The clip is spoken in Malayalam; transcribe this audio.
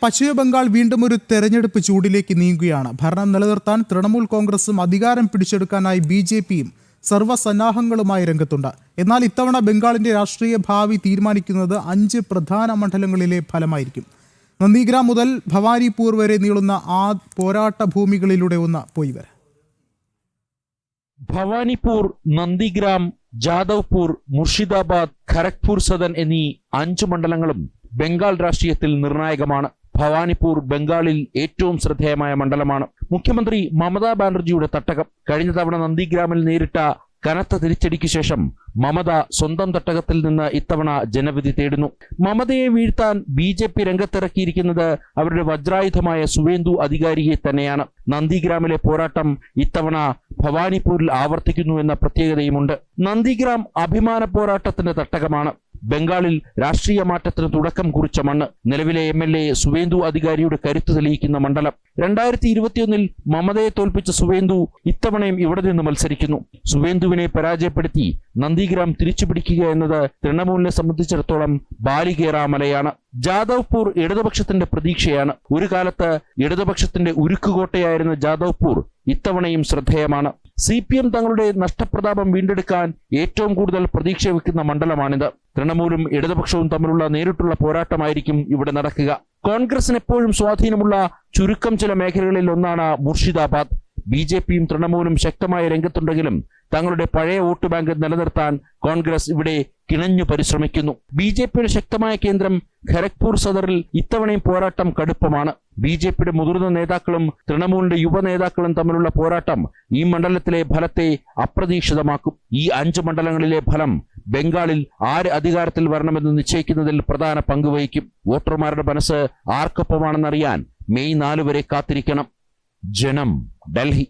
പശ്ചിമബംഗാൾ വീണ്ടും ഒരു തെരഞ്ഞെടുപ്പ് ചൂടിലേക്ക് നീങ്ങുകയാണ്. ഭരണം നിലനിർത്താൻ തൃണമൂൽ കോൺഗ്രസും അധികാരം പിടിച്ചെടുക്കാനായി ബിജെപിയും സർവ്വസന്നാഹങ്ങളുമായി രംഗത്തുണ്ട്. എന്നാൽ ഇത്തവണ ബംഗാളിന്റെ രാഷ്ട്രീയ ഭാവി തീരുമാനിക്കുന്നത് 5 പ്രധാന മണ്ഡലങ്ങളിലെ ഫലമായിരിക്കും. നന്ദിഗ്രാം മുതൽ ഭവാനിപൂർ വരെ നീളുന്ന ആ പോരാട്ട ഭൂമികളിലൂടെ ഒന്ന് പോയി വരാം. ഭവാനിപൂർ, നന്ദിഗ്രാം, ജാദവ്പൂർ, മുർഷിദാബാദ്, ഖരഗ്പൂർ സദൻ എന്നീ 5 മണ്ഡലങ്ങളും ബംഗാൾ രാഷ്ട്രീയത്തിൽ നിർണായകമാണ്. ഭവാനിപൂർ ബംഗാളിൽ ഏറ്റവും ശ്രദ്ധേയമായ മണ്ഡലമാണ്. മുഖ്യമന്ത്രി മമതാ ബാനർജിയുടെ തട്ടകം. കഴിഞ്ഞ തവണ നന്ദിഗ്രാമിൽ നേരിട്ട കനത്ത തിരിച്ചടിക്ക് ശേഷം മമത സ്വന്തം തട്ടകത്തിൽ നിന്ന് ഇത്തവണ ജനവിധി തേടുന്നു. മമതയെ വീഴ്ത്താൻ ബിജെപി രംഗത്തിറക്കിയിരിക്കുന്നത് അവരുടെ വജ്രായുധമായ സുവേന്ദു അധികാരിയെ തന്നെയാണ്. നന്ദിഗ്രാമിലെ പോരാട്ടം ഇത്തവണ ഭവാനിപൂരിൽ ആവർത്തിക്കുന്നു എന്ന പ്രത്യേകതയുമുണ്ട്. നന്ദിഗ്രാം അഭിമാന പോരാട്ടത്തിന്റെ തട്ടകമാണ്. ബംഗാളിൽ രാഷ്ട്രീയ മാറ്റത്തിന് തുടക്കം കുറിച്ച മണ്ണ്. നിലവിലെ MLA സുവേന്ദു അധികാരിയുടെ കരുത്ത് തെളിയിക്കുന്ന മണ്ഡലം. 2021 മമതയെ തോൽപ്പിച്ച സുവേന്ദു ഇത്തവണയും ഇവിടെ നിന്ന് മത്സരിക്കുന്നു. സുവേന്ദുവിനെ പരാജയപ്പെടുത്തി നന്ദിഗ്രാം തിരിച്ചുപിടിക്കുക എന്നത് തൃണമൂലിനെ സംബന്ധിച്ചിടത്തോളം ബാലികേറാമലയാണ്. ജാദവ്പൂർ ഇടതുപക്ഷത്തിന്റെ പ്രതീക്ഷയാണ്. ഒരു കാലത്ത് ഇടതുപക്ഷത്തിന്റെ ഉരുക്കുകോട്ടയായിരുന്ന ജാദവ്പൂർ ഇത്തവണയും ശ്രദ്ധേയമാണ്. CPM തങ്ങളുടെ നഷ്ടപ്രതാപം വീണ്ടെടുക്കാൻ ഏറ്റവും കൂടുതൽ പ്രതീക്ഷ വെക്കുന്ന മണ്ഡലമാണിത്. തൃണമൂലും ഇടതുപക്ഷവും തമ്മിലുള്ള നേരിട്ടുള്ള പോരാട്ടമായിരിക്കും ഇവിടെ നടക്കുക. കോൺഗ്രസിന് എപ്പോഴും സ്വാധീനമുള്ള ചുരുക്കം ചില മേഖലകളിൽ ഒന്നാണ് മുർഷിദാബാദ്. ബിജെപിയും തൃണമൂലും ശക്തമായ രംഗത്തുണ്ടെങ്കിലും തങ്ങളുടെ പഴയ വോട്ട് ബാങ്ക് നിലനിർത്താൻ കോൺഗ്രസ് ഇവിടെ കിണഞ്ഞു പരിശ്രമിക്കുന്നു. ബിജെപിയുടെ ശക്തമായ കേന്ദ്രം ഖരഗ്പൂർ സദറിൽ ഇത്തവണയും പോരാട്ടം കടുപ്പമാണ്. ബിജെപിയുടെ മുതിർന്ന നേതാക്കളും തൃണമൂലിന്റെ യുവ നേതാക്കളും തമ്മിലുള്ള പോരാട്ടം ഈ മണ്ഡലത്തിലെ ഫലത്തെ അപ്രതീക്ഷിതമാക്കും. ഈ 5 മണ്ഡലങ്ങളിലെ ഫലം ബംഗാളിൽ ആര് അധികാരത്തിൽ വരണമെന്ന് നിശ്ചയിക്കുന്നതിൽ പ്രധാന പങ്കുവഹിക്കും. വോട്ടർമാരുടെ മനസ്സ് ആർക്കൊപ്പമാണെന്നറിയാൻ മെയ് 4 വരെ കാത്തിരിക്കണം. ജനം, ഡൽഹി.